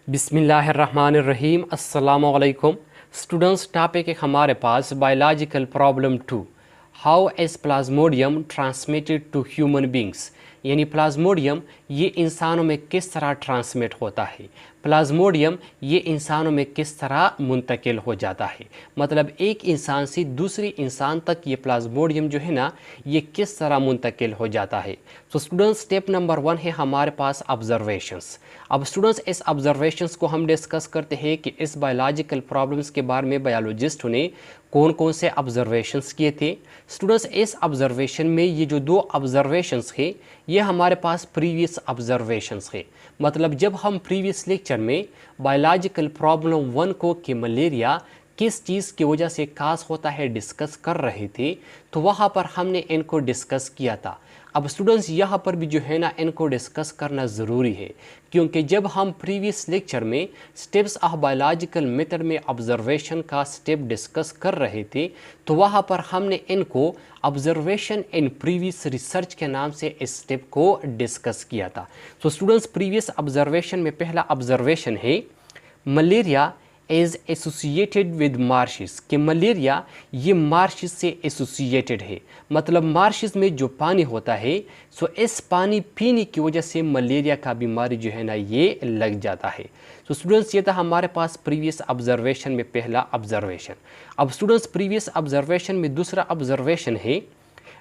बिस्मिल्लाहिर्रहमानिर्रहीम। अस्सलामुअलैकुम students. Topic है हमारे पास biological problem 2, how is plasmodium transmitted to human beings. यानी प्लाज्मोडियम ये इंसानों में किस तरह ट्रांसमिट होता है, प्लाज्मोडियम ये इंसानों में किस तरह मुंतकिल हो जाता है, मतलब एक इंसान से दूसरे इंसान तक ये प्लाज्मोडियम जो है ना ये किस तरह मुंतकिल हो जाता है। तो स्टूडेंट्स स्टेप नंबर 1 है हमारे पास ऑब्जर्वेशंस। अब स्टूडेंट्स इस ऑब्जर्वेशंस को हम डिस्कस करते हैं कि इस बायोलॉजिकल प्रॉब्लम्स के बारे में बायोलॉजिस्ट ने कौन कौन से ऑब्जर्वेशंस किए थे। स्टूडेंट्स इस ऑब्जर्वेशन में ये जो दो ऑब्जर्वेशंस है ये हमारे पास प्रीवियस ऑब्जर्वेशंस है। मतलब जब हम प्रीवियस लेक्चर में बायोलॉजिकल प्रॉब्लम 1 को कि मलेरिया किस चीज़ की वजह से काज होता है डिस्कस कर रहे थे, तो वहाँ पर हमने इनको डिस्कस किया था। अब स्टूडेंट्स यहाँ पर भी जो है ना इनको डिस्कस करना ज़रूरी है, क्योंकि जब हम प्रीवियस लेक्चर में स्टेप्स ऑफ बायोलॉजिकल मेथड में ऑब्जर्वेशन का स्टेप डिस्कस कर रहे थे, तो वहाँ पर हमने इनको ऑब्जर्वेशन इन प्रीवियस रिसर्च के नाम से इस स्टेप को डिस्कस किया था। तो स्टूडेंट्स प्रीवियस ऑब्जर्वेशन में पहला ऑब्जर्वेशन है मलेरिया इज़ एसोसिएटेड विद मार्शिस, कि मलेरिया ये मार्शिस से एसोसिएटेड है। मतलब मार्शिस में जो पानी होता है सो इस पानी पीने की वजह से मलेरिया का बीमारी जो है ना ये लग जाता है। तो स्टूडेंट्स ये था हमारे पास प्रीवियस ऑब्जर्वेशन में पहला ऑब्जर्वेशन। अब स्टूडेंट्स प्रीवियस ऑब्जर्वेशन में दूसरा ऑब्जर्वेशन है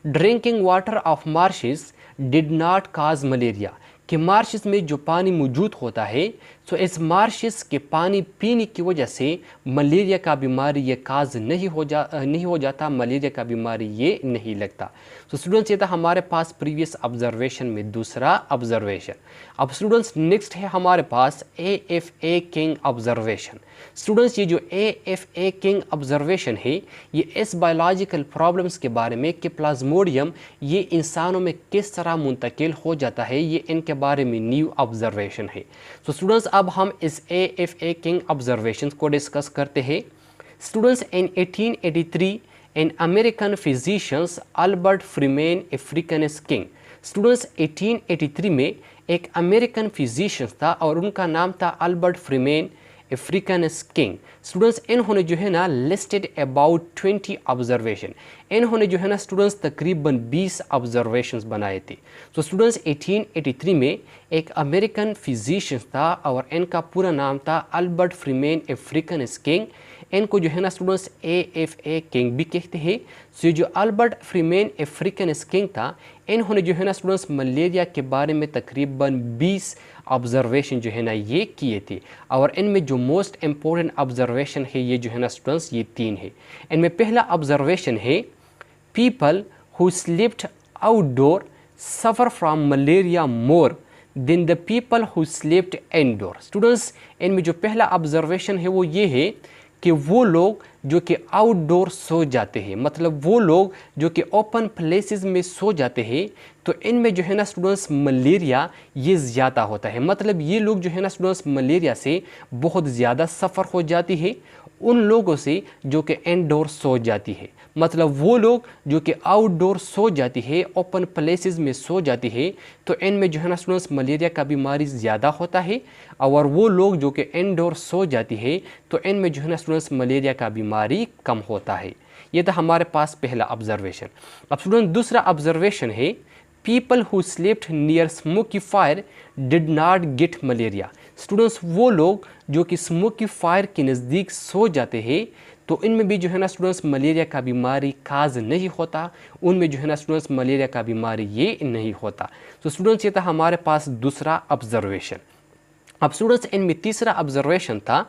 drinking water of marshes did not cause malaria, कि मार्शिस में जो पानी मौजूद होता है तो इस मार्शिस के पानी पीने की वजह से मलेरिया का बीमारी ये काज नहीं हो जाता, मलेरिया का बीमारी ये नहीं लगता। तो स्टूडेंट्स ये था हमारे पास प्रीवियस ऑब्जर्वेशन में दूसरा ऑब्जर्वेशन। अब स्टूडेंट्स नेक्स्ट है हमारे पास AFA किंग ऑब्जर्वेशन। स्टूडेंट्स ये जो AFA किंग ऑब्जर्वेशन है ये इस बायोलॉजिकल प्रॉब्लम्स के बारे में कि प्लाज्मोडियम ये इंसानों में किस तरह मुंतकिल हो जाता है ये इनके बारे में न्यू ऑब्जर्वेशन है। तो स्टूडेंट्स अब हम इस AFA किंग ऑब्जर्वेशन को डिस्कस करते हैं। Students in 1883 an American physicians Albert freemen Africans king. Students 1883 में एक अमेरिकन फिजिशियंस था और उनका नाम था Albert freemen Africans king. Students इन्होंने जो है ना लिस्टेड अबाउट 20 ऑब्जर्वेशन, इन्होंने जो है ना स्टूडेंट्स तकरीबन 20 ऑब्जर्वेशंस बनाए थे। तो स्टूडेंट्स 1883 में एक अमेरिकन फिजिशियंस था और इनका पूरा नाम था अल्बर्ट फ्रीमेन अफ्रीकनस किंग। इनको जो है ना स्टूडेंट्स AFA किंग भी कहते हैं। सो जो अल्बर्ट फ्रीमेन अफ्रीकनस किंग था इन्होंने जो है ना स्टूडेंट्स मलेरिया के बारे में तकरीबन 20 ऑब्जर्वेशन जो है ना ये किए थे, और इनमें जो मोस्ट इम्पोर्टेंट ऑब्जर्वेशन है ये जो है ना स्टूडेंट्स ये 3 है। इनमें पहला ऑब्जर्वेशन है people who slept outdoor suffer from malaria more than the people who slept indoor. Students इनमें जो पहला ऑब्जर्वेशन है वो ये है कि वो लोग जो कि आउटडोर सो जाते हैं, मतलब वो लोग जो कि ओपन प्लेसेस में सो जाते हैं, तो इनमें जो है ना स्टूडेंट्स मलेरिया ये ज़्यादा होता है। मतलब ये लोग जो है ना स्टूडेंट्स मलेरिया से बहुत ज़्यादा सफ़र हो जाती है उन लोगों से जो कि इनडोर सो जाती है। मतलब वो लोग जो कि आउटडोर सो जाती है, ओपन प्लेसेस में सो जाती है, तो इनमें जो है ना स्टूडेंट्स मलेरिया का बीमारी ज़्यादा होता है, और वो लोग जो कि इनडोर सो जाती है तो इनमें जो है ना स्टूडेंट्स मलेरिया का बीमारी कम होता है। ये था हमारे पास पहला ऑब्जर्वेशन। अब स्टूडेंट दूसरा ऑब्जर्वेशन है people who slept near smoky fire did not gate malaria. Students वो लोग जो कि स्मोकी फायर के नज़दीक सो जाते हैं तो इनमें भी जो है ना स्टूडेंट्स मलेरिया का बीमारी काज नहीं होता, उनमें जो है ना स्टूडेंट्स मलेरिया का बीमारी ये नहीं होता। तो स्टूडेंट्स ये था हमारे पास दूसरा ऑब्जर्वेशन। अब स्टूडेंट्स इनमें तीसरा ऑब्जर्वेशन था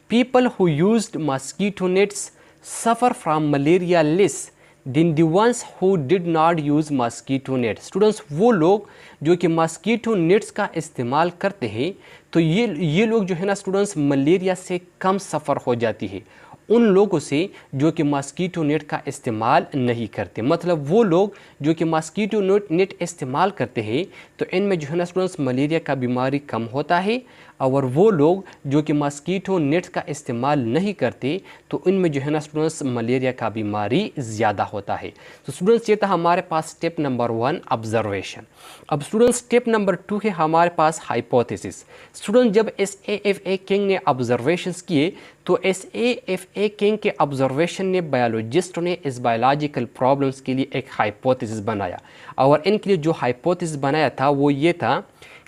people who used mosquito nets suffer from malaria less than the ones who did not use mosquito net. Students वो लोग जो कि मॉस्किटो नेट्स का इस्तेमाल करते हैं तो ये लोग जो है ना स्टूडेंट्स मलेरिया से कम सफ़र हो जाती है उन लोगों से जो कि मॉस्किटो नेट का इस्तेमाल नहीं करते। मतलब वो लोग जो कि मॉस्किटो नेट इस्तेमाल करते हैं तो इनमें जो है ना स्टूडेंट्स मलेरिया का बीमारी कम होता है, और वो लोग जो कि मॉस्किटो नेट का इस्तेमाल नहीं करते तो इनमें जो है ना स्टूडेंट्स मलेरिया का बीमारी ज़्यादा होता है। तो स्टूडेंट्स ये था हमारे पास स्टेप नंबर 1 ऑब्जर्वेशन। अब स्टूडेंट्स स्टेप नंबर 2 है हमारे पास हाइपोथेसिस। स्टूडेंट जब SAFA किंग ने ऑब्जर्वेशंस किए तो SAFA किंग के ऑब्जर्वेशन ने बायोलॉजिस्टों ने इस बायोलॉजिकल प्रॉब्लम्स के लिए एक हाइपोथेसिस बनाया, और इनके लिए जो हाइपोथेसिस बनाया था वो ये था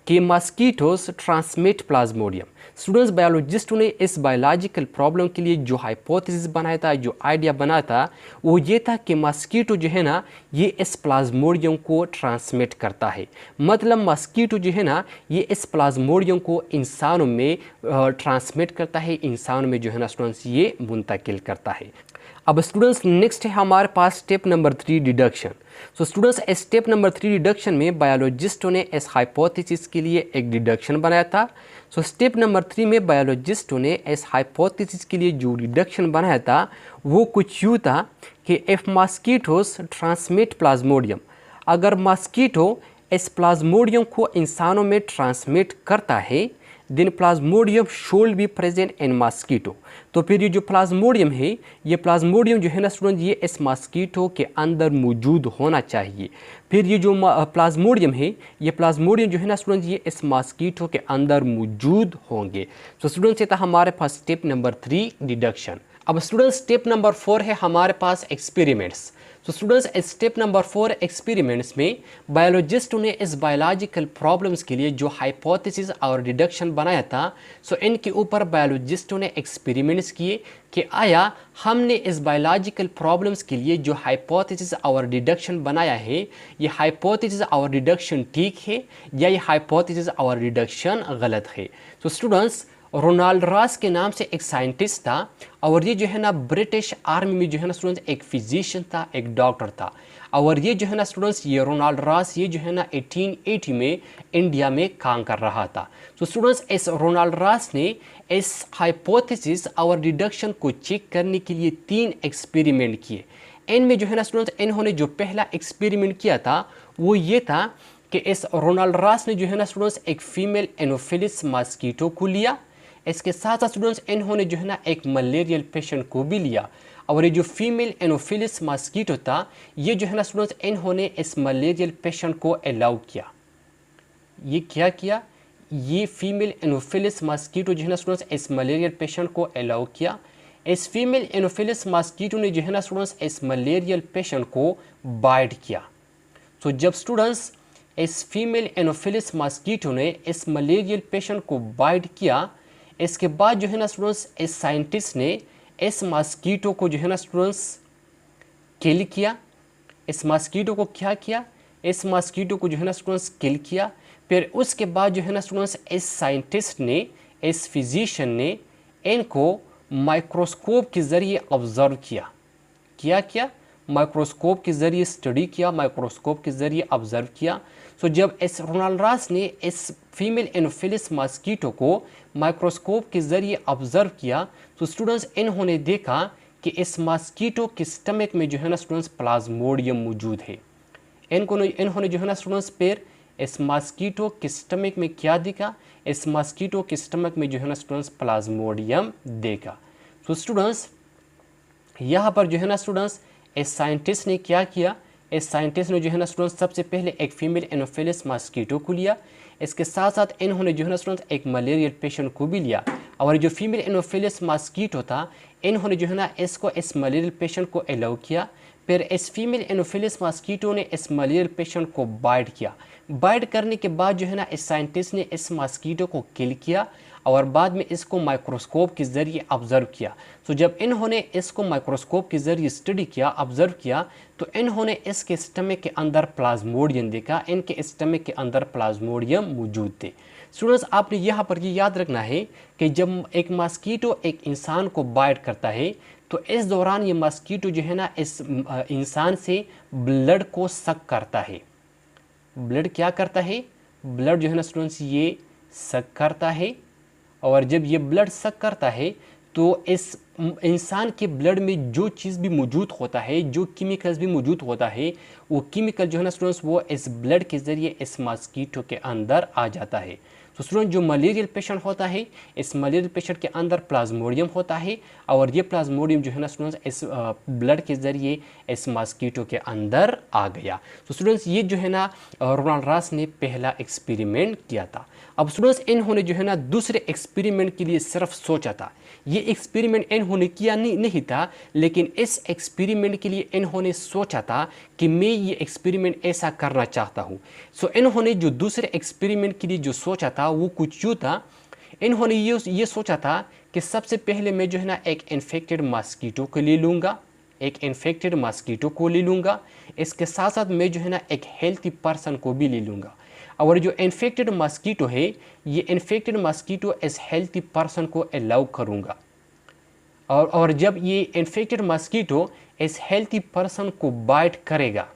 कि मस्कीटोस ट्रांसमिट प्लाज्मोडियम। स्टूडेंट्स बायोलॉजिस्टों ने इस बायोलॉजिकल प्रॉब्लम के लिए जो हाइपोथेसिस बनाया था, जो आइडिया बनाया था, वो ये था कि मस्कीटो जो है ना ये इस प्लाज्मोडियम को ट्रांसमिट करता है। मतलब मस्कीटो जो है ना ये इस प्लाज्मोडियम को इंसानों में ट्रांसमिट करता है, इंसानों में जो है ना स्टूडेंट्स ये मुंतकिल करता है। अब स्टूडेंट्स नेक्स्ट है हमारे पास step number 3 deduction. So students step number 3 deduction में बायोलॉजिस्टों ने इस हाइपोथेसिस के लिए एक डिडक्शन बनाया था। सो स्टेप नंबर 3 में बायोलॉजिस्टों ने इस हाइपोथेसिस के लिए जो डिडक्शन बनाया था वो कुछ यूँ था कि इफ़ मस्कीटोस ट्रांसमिट प्लाज्मोडियम, अगर मस्कीटो इस प्लाज्मोडियम को इंसानों में ट्रांसमिट करता है, then plasmodium should be present in mosquito. तो फिर ये जो प्लाज्मोडियम है, ये प्लाज्मोडियम जो है ना स्टूडेंट ये इस मस्कीटो के अंदर मौजूद होना चाहिए। फिर ये जो प्लाज्मोडियम है, ये प्लाज्मोडियम जो है ना स्टूडेंट ये इस मस्कीटो के अंदर मौजूद होंगे। तो स्टूडेंट्स ये था हमारे पास स्टेप नंबर 3 डिडक्शन। अब स्टूडेंट्स स्टेप नंबर 4 है हमारे पास एक्सपेरिमेंट्स। तो स्टूडेंट्स स्टेप नंबर 4 एक्सपेरिमेंट्स में बायोलॉजिस्टों ने इस बायोलॉजिकल प्रॉब्लम्स के लिए जो हाइपोथेसिस और डिडक्शन बनाया था, सो इनके ऊपर बायोलॉजिस्टों ने एक्सपेरिमेंट्स किए कि आया हमने इस बायोलॉजिकल प्रॉब्लम्स के लिए जो हाइपोथेसिस और डिडक्शन बनाया है, ये हाइपोथेसिस और डिडक्शन ठीक है या ये हाइपोथेसिस और डिडक्शन गलत है। तो स्टूडेंट्स रोनाल्ड रॉस के नाम से एक साइंटिस्ट था, और ये जो है ना ब्रिटिश आर्मी में जो है ना स्टूडेंट्स एक फिजिशियन था, एक डॉक्टर था। और ये जो है ना स्टूडेंट्स ये रोनाल्ड रॉस ये जो है ना 1880 में इंडिया में काम कर रहा था। तो स्टूडेंट्स इस रोनाल्ड रॉस ने इस हाइपोथेसिस और डिडक्शन को चेक करने के लिए 3 एक्सपेरिमेंट किए। इनमें जो है ना स्टूडेंट्स इन्होंने जो पहला एक्सपेरिमेंट किया था वो ये था कि इस रोनाल्ड रॉस ने जो है ना स्टूडेंट्स एक फीमेल एनोफिलिस मस्कीटो को लिया, इसके साथ साथ स्टूडेंट्स इन्होंने जो है ना एक मलेरियल पेशेंट को भी लिया, और ये जो फीमेल एनोफिलिस मस्कीटो था ये जो है ना स्टूडेंट्स इन्होंने इस मलेरियल पेशेंट को अलाउ किया। ये क्या किया, ये फीमेल एनोफिलिस मस्कीटो जो है ना स्टूडेंट्स इस मलेरियल पेशेंट को अलाउ किया। इस फीमेल एनोफिलिस मस्कीटो ने जो है ना स्टूडेंट्स इस मलेरियल पेशेंट को बाइट किया। तो जब स्टूडेंट्स इस फीमेल एनोफिलिस मस्कीटो ने इस मलेरियल पेशेंट को बाइट किया, इसके बाद जो है ना स्टूडेंट्स इस साइंटिस्ट ने इस मस्कीटो को जो है ना स्टूडेंट्स किल किया। इस मस्कीटो को क्या किया, इस मस्कीटो को जो है ना स्टूडेंट्स किल किया। फिर उसके बाद जो है ना स्टूडेंट्स इस साइंटिस्ट ने, इस फिजिशियन ने इनको माइक्रोस्कोप के ज़रिए ऑब्जर्व किया। क्या माइक्रोस्कोप के ज़रिए स्टडी किया, माइक्रोस्कोप के ज़रिए ऑब्जर्व किया। सो जब इस रोनाल्ड रॉस ने इस फीमेल एनोफिलिस मस्कीटो को माइक्रोस्कोप के ज़रिए ऑब्जर्व किया तो स्टूडेंट्स इन्होंने देखा कि इस मस्कीटो के स्टमक में जो है ना स्टूडेंट्स प्लाज्मोडियम मौजूद है। इन्होंने जो है ना स्टूडेंट्स फिर इस मस्कीटो के स्टमक में क्या देखा, इस मस्कीटो के स्टमक में जो है ना स्टूडेंट्स प्लाज्मोडियम देखा। तो स्टूडेंट्स यहाँ पर जो है ना स्टूडेंट्स इस साइंटिस्ट ने क्या किया, इस साइंटिस्ट ने जो है ना स्टूडेंट्स सबसे पहले एक फीमेल एनोफिलिस मस्कीटो को लिया, इसके साथ साथ इन्होंने जो है ना स्टूडेंट्स एक मलेरियल पेशेंट को भी लिया, और जो फीमेल एनोफिलिस मस्कीटो था इन्होंने जो है ना इसको इस मलेरियल पेशेंट को अलाउ किया। फिर इस फीमेल एनोफिलिस मस्कीटो ने इस मलेरियल पेशेंट को बाइट किया। बाइट करने के बाद जो है ना इस साइंटिस्ट ने इस मस्कीटो को किल किया और बाद में इसको माइक्रोस्कोप के ज़रिए ऑब्ज़र्व किया। तो जब इन्होंने इसको माइक्रोस्कोप के ज़रिए स्टडी किया, ऑब्ज़र्व किया, तो इन्होंने इसके स्टमक के अंदर प्लाज्मोडियम देखा, इनके स्टमक के अंदर प्लाज्मोडियम मौजूद थे। स्टूडेंट्स आपने यहाँ पर ये याद रखना है कि जब एक मस्कीटो एक इंसान को बाइट करता है तो इस दौरान ये मस्कीटो जो है ना इस इंसान से ब्लड को सक करता है। ब्लड क्या करता है, ब्लड जो है ना स्टूडेंट्स ये सक करता है, और जब ये ब्लड सक करता है तो इस इंसान के ब्लड में जो चीज़ भी मौजूद होता है, जो केमिकल्स भी मौजूद होता है, वो केमिकल जो है ना स्टूडेंट्स वो इस ब्लड के ज़रिए इस मस्कीटो के अंदर आ जाता है। तो स्टूडेंट जो मलेरियल पेशेंट होता है, इस मलेरियल पेशेंट के अंदर प्लाज्मोडियम होता है, और ये प्लाज्मोडियम जो है ना स्टूडेंट्स इस ब्लड के ज़रिए इस मस्कीटो के अंदर आ गया। तो स्टूडेंट्स ये जो है ना रोनाल्ड रॉस ने पहला एक्सपेरिमेंट किया था। अब स्टूडेंट्स इन्होंने जो है ना दूसरे एक्सपेरिमेंट के लिए सिर्फ सोचा था। ये एक्सपेरिमेंट इन्होंने किया नहीं था, लेकिन इस एक्सपेरिमेंट के लिए इन्होंने सोचा था कि मैं ये एक्सपेरिमेंट ऐसा करना चाहता हूँ। सो इन्होंने जो दूसरे एक्सपेरिमेंट के लिए जो सोचा था वो कुछ यूँ था। इन्होंने ये सोचा था कि सबसे पहले मैं जो है ना एक इन्फेक्टेड मॉस्किटो को ले लूँगा, एक इन्फेक्टेड मॉस्किटो को ले लूँगा। इसके साथ साथ मैं जो है ना एक हेल्थी पर्सन को भी ले लूँगा। और जो इन्फेक्टेड मॉस्किटो है, ये इन्फेक्टेड मॉस्किटो इस हेल्थी पर्सन को अलाउ करूँगा। और जब ये इन्फेक्टेड मॉस्किटो इस हेल्थी पर्सन को बाइट करेगा,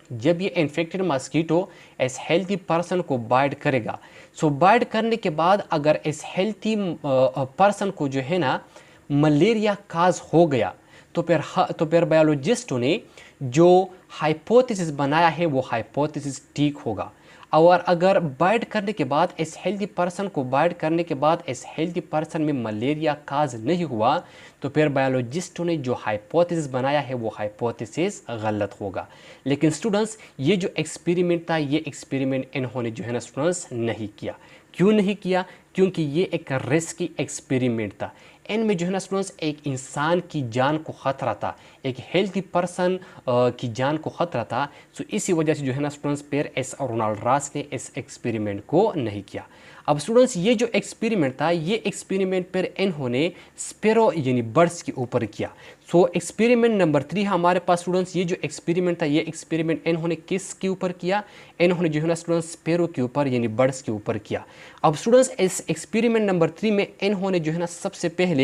जब ये इन्फेक्टेड मॉस्किटो इस हेल्थी पर्सन को बाइट करेगा, सो बाइट करने के बाद अगर इस हेल्थी पर्सन को जो है ना मलेरिया काज हो गया, तो फिर बायोलॉजिस्टों ने जो हाइपोथेसिस बनाया है वो हाइपोथेसिस ठीक होगा। और अगर बाइट करने के बाद इस हेल्थी पर्सन को बाइट करने के बाद इस हेल्थी पर्सन में मलेरिया काज नहीं हुआ, तो फिर बायोलॉजिस्टों ने जो हाइपोथेसिस बनाया है वो हाइपोथेसिस गलत होगा। लेकिन स्टूडेंट्स ये जो एक्सपेरिमेंट था, ये एक्सपेरिमेंट इन्होंने जो है ना स्टूडेंट्स नहीं किया। क्यों नहीं किया? क्योंकि ये एक रिस्की एक्सपेरिमेंट था। इनमें जो है ना स्टूडेंट्स एक इंसान की जान को ख़तरा था, एक हेल्थी पर्सन की जान को ख़तरा था। सो इसी वजह से जो है ना स्टूडेंट्स फिर एस रोनाल्ड रास ने इस एक्सपेरिमेंट को नहीं किया। अब स्टूडेंट्स ये जो एक्सपेरिमेंट था, ये एक्सपेरिमेंट पर इन्होंने स्पैरो यानी बर्ड्स के ऊपर किया। सो एक्सपेरिमेंट नंबर 3 हमारे पास स्टूडेंट्स, ये जो एक्सपेरिमेंट था, ये एक्सपेरिमेंट इन्होंने किस के ऊपर किया? इन्होंने जो है ना स्टूडेंट्स स्पैरो के ऊपर यानी बर्ड्स के ऊपर किया। अब स्टूडेंट्स इस एक्सपेरिमेंट नंबर 3 में इन्होंने जो है ना सबसे पहले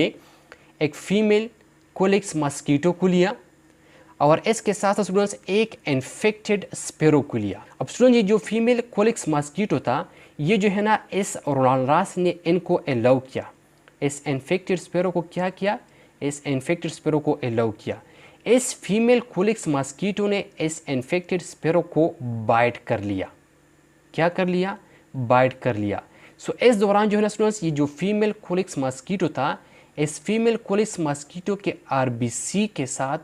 एक फीमेल कोलिक्स मॉस्किटो को लिया और इसके साथ स्टूडेंट्स एक इन्फेक्टेड स्पैरो को लिया। अब स्टूडेंट ये जो फीमेल कोलिक्स मॉस्किटो था, ये जो है ना इस रोनाल्ड रास ने इनको अलाउ किया, इस इन्फेक्टेड स्पैरो को क्या किया? इस इन्फेक्टेड स्पैरो को अलाउ किया। इस फीमेल कोलिक्स मॉस्किटो ने इस इन्फेक्टेड स्पैरो को बाइट कर लिया। क्या कर लिया? बाइट कर लिया। सो इस दौरान जो है ना स्टूडेंट्स, ये जो फीमेल कोलिक्स मॉस्किटो था, इस फीमेल कोलिक्स मॉस्किटो के आरबीसी के साथ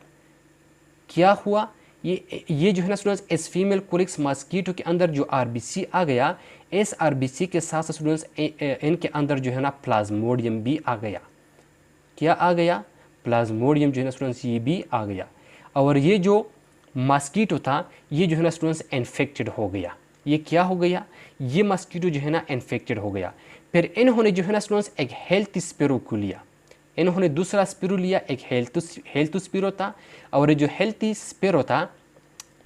क्या हुआ? ये जो है ना स्टूडेंट्स, इस फीमेल कोलिक्स मॉस्किटो के अंदर जो आरबीसी आ गया, इस आरबीसी के साथ स्टूडेंट्स इनके अंदर जो है ना प्लाज्मोडियम भी आ गया। क्या आ गया? प्लाज्मोडियम जो है ना स्टूडेंट्स ये भी आ गया। और ये जो मॉस्किटो था, ये जो है ना स्टूडेंट्स इन्फेक्टेड हो गया। ये क्या हो गया? ये मॉस्किटो जो है ना इन्फेक्टेड हो गया। फिर इन्होंने जो है ना स्टूडेंट्स एक हेल्थी स्पैरो को लिया, इन्होंने दूसरा स्पैरो लिया, एक हेल्थी स्पैरो था। और जो हेल्थी स्पैरो था,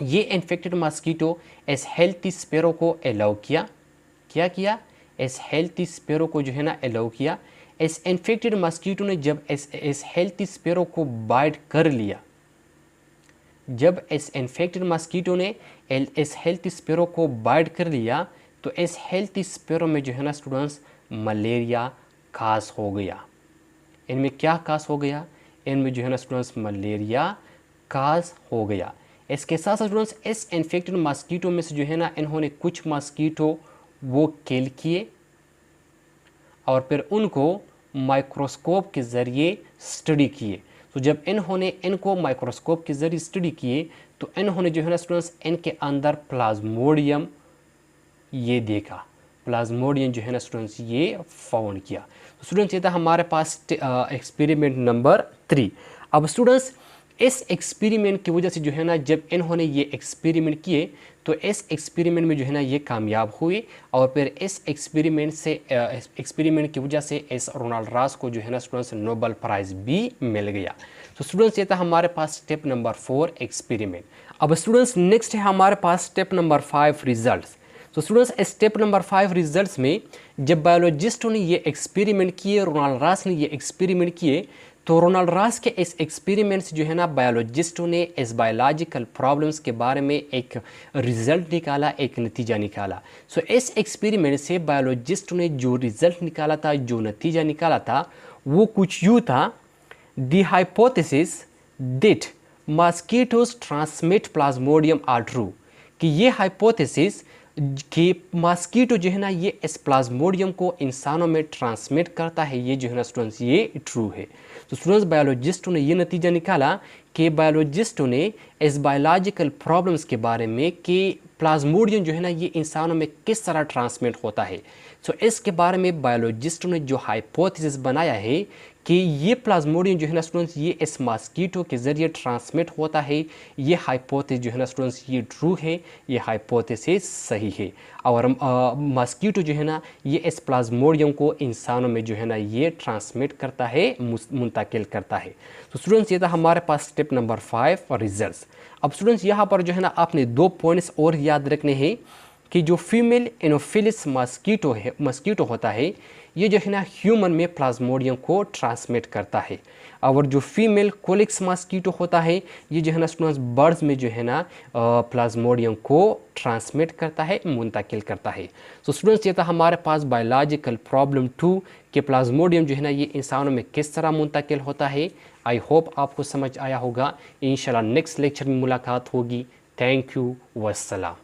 ये इन्फेक्टेड मॉस्किटो इस हेल्थी स्पैरो को अलाउ किया। क्या किया? इस हेल्थी स्पैरो को जो है ना अलाउ किया। इस इन्फेक्टेड मॉस्किटो ने जब इस हेल्थी स्पैरो को बाइट कर लिया, जब इस इन्फेक्टेड मॉस्किटो ने इस हेल्थी स्पैरो को बाइट कर लिया, तो इस हेल्थी स्पैरो में जो है ना स्टूडेंट्स मलेरिया काज हो गया। इनमें क्या काज हो गया? इनमें जो है ना स्टूडेंट्स मलेरिया काज हो गया। इसके साथ साथ स्टूडेंट्स इस इन्फेक्टेड मॉस्किटो में से जो है ना इन्होंने कुछ मॉस्किटो वो किल किए और फिर उनको माइक्रोस्कोप के ज़रिए स्टडी किए। तो जब इन्होंने इनको माइक्रोस्कोप के ज़रिए स्टडी किए, तो इन्होंने जो है ना स्टूडेंट्स इनके अंदर प्लाज्मोडियम ये देखा, प्लाज्मोडियम जो है ना स्टूडेंट्स ये फाउंड किया। तो स्टूडेंट्स ये था हमारे पास एक्सपेरिमेंट नंबर 3। अब स्टूडेंट्स इस एक्सपेरिमेंट की वजह से जो है ना, जब इन्होंने ये एक्सपेरिमेंट किए, तो इस एक्सपेरिमेंट में जो है ना ये कामयाब हुए और फिर इस एक्सपेरिमेंट की वजह से इस रोनाल्ड रास को जो है ना स्टूडेंट्स नोबेल प्राइज़ भी मिल गया। तो स्टूडेंट्स ये था हमारे पास स्टेप नंबर 4 एक्सपेरिमेंट। अब स्टूडेंट्स नेक्स्ट है हमारे पास स्टेप नंबर 5 रिजल्ट्स। तो स्टूडेंट्स स्टेप नंबर 5 रिजल्ट्स में जब बायोलॉजिस्टों ने ये एक्सपेरिमेंट किए, रोनाल्ड रास ने ये एक्सपेरिमेंट किए, तो रोनाल्ड रास के इस एक्सपेरिमेंट से जो है ना बायोलॉजिस्टों ने इस बायोलॉजिकल प्रॉब्लम्स के बारे में एक रिज़ल्ट निकाला, एक नतीजा निकाला। सो इस एक्सपेरिमेंट से बायोलॉजिस्टों ने जो रिज़ल्ट निकाला था, जो नतीजा निकाला था, वो कुछ यूँ था: the hypothesis that mosquitoes transmit plasmodium are true, कि ये हाइपोथेसिस कि मॉस्किटो जो है ना ये इस प्लाज्मोडियम को इंसानों में ट्रांसमिट करता है, ये जो है ना स्टूडेंट्स ये ट्रू है। तो स्टूडेंट्स बायोलॉजिस्टों ने ये नतीजा निकाला कि बायोलॉजिस्टों ने इस बायोलॉजिकल प्रॉब्लम्स के बारे में कि प्लाज्मोडियम जो है ना ये इंसानों में किस तरह ट्रांसमिट होता है, सो इसके बारे में बायोलॉजिस्टों ने जो हाइपोथेसिस बनाया है कि ये प्लाज्मोडियम जो है ना स्टूडेंट्स ये इस मस्कीटो के ज़रिए ट्रांसमिट होता है, ये हाइपोथेसिस जो है ना स्टूडेंट्स ये ट्रू है, ये हाइपोथेसिस सही है। और मस्कीटो जो है ना ये इस प्लाज्मोडियम को इंसानों में जो है ना ये ट्रांसमिट करता है, मुंतकिल करता है। तो स्टूडेंट्स ये था हमारे पास स्टेप नंबर 5 और रिजल्ट्स। अब स्टूडेंट्स यहाँ पर जो है ना आपने 2 पॉइंट्स और याद रखने हैं कि जो फीमेल एनोफिलिस मस्कीटो होता है ये जो है ना ह्यूमन में प्लाज्मोडियम को ट्रांसमिट करता है, और जो फीमेल कोलिक्स मस्कीटो होता है ये जो है ना स्टूडेंट्स बर्ड्स में जो है ना प्लाज्मोडियम को ट्रांसमिट करता है, मुंतकिल करता है। तो स्टूडेंट्स ये था हमारे पास बायोलॉजिकल प्रॉब्लम 2 कि प्लाज्मोडियम जो है ना ये इंसानों में किस तरह मुंतकिल होता है। आई होप आपको समझ आया होगा। इंशाल्लाह नेक्स्ट लेक्चर में मुलाकात होगी। Thank you, वस्सलाम।